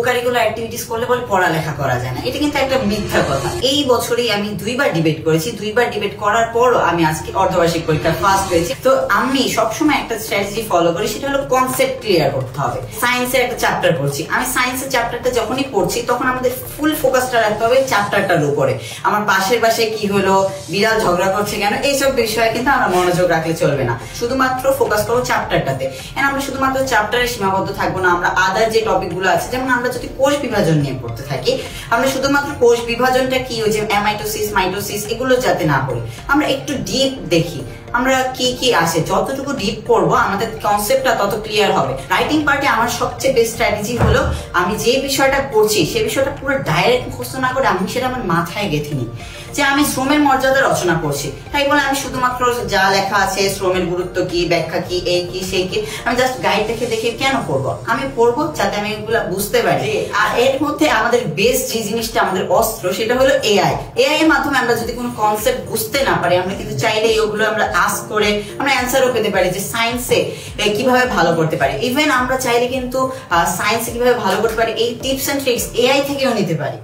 Curricular activities করলে বলে পড়ালেখা করা যায় না, এটা কিন্তু একটা মিথ্যা কথা। এই বছরেই আমি 2বার ডিবেট করেছি, 2বার ডিবেট করার পরও আমি আজকে অর্ধবার্ষিক পরীক্ষা ফার্স্ট হয়েছি। তো আমি সবসময় একটা স্ট্র্যাটেজি ফলো করি, সেটা হলো কনসেপ্ট ক্লিয়ার করতে হবে। সায়েন্সের একটা চ্যাপ্টার পড়ছি, আমি সায়েন্সের চ্যাপ্টারটা যখনই পড়ছি তখন আমাদের ফুল ফোকাসটা রাখতে হবে চ্যাপ্টারটার উপরে। আমার পাশের বাসায় কি হলো, বিড়াল ঝগড়া করছে কেন, এইসব বিষয়ে কিন্তু আমরা মনোযোগ রাখলে চলবে না, শুধুমাত্র ফোকাস করবো চ্যাপ্টারটাতে। এন্ড আমরা শুধুমাত্র চ্যাপ্টারে সীমাবদ্ধ থাকবো না, আমরা আদার যে টপিক গুলো আছে, যেমন আমরা যদি কোষ বিভাজন নিয়ে পড়তে থাকি, আমরা শুধুমাত্র কোষ বিভাজনটা কি, ওই যে অ্যামাইটোসিস, মাইটোসিস, এগুলো যাতে না পড়ি, আমরা একটু ডিপ দেখি আমরা কি কি আসে। যতটুকু ডিপ পড়বো আমাদের কনসেপ্টটা তত ক্লিয়ার হবে। রাইটিং পার্টে আমার সবচেয়ে বেস্ট স্ট্র্যাটেজি হলো, আমি যে বিষয়টা পড়ছি সেই বিষয়টা পুরো ডাইরেক্ট মুখস্থ না করে আমি সেটা আমার মাথায় গেঁথে নিই। যে আমি শ্রমের মর্যাদা রচনা করছি, তাই বলে আমি শুধুমাত্র যা লেখা আছে শ্রমের গুরুত্ব কি, ব্যাখ্যা কি, এই কি সেই কি, আমি জাস্ট গাইড দেখে দেখে কেন পড়বো? আমি পড়বো যাতে আমি এগুলা বুঝতে পারি। আর এর মধ্যে আমাদের বেস্ট যে জিনিসটা, আমাদের অস্ত্র, সেটা হলো এআই। এআই এর মাধ্যমে আমরা যদি কোনো কনসেপ্ট বুঝতে না পারি, আমরা কিন্তু চাইলে ওগুলো আমরা আস্ক করে আমরা অ্যান্সারও পেতে পারি যে সায়েন্সে কিভাবে ভালো করতে পারি। ইভেন আমরা চাইলে কিন্তু সায়েন্সে কিভাবে ভালো করতে পারি এই টিপস এন্ড ট্রিক্স এআই থেকেও নিতে পারি।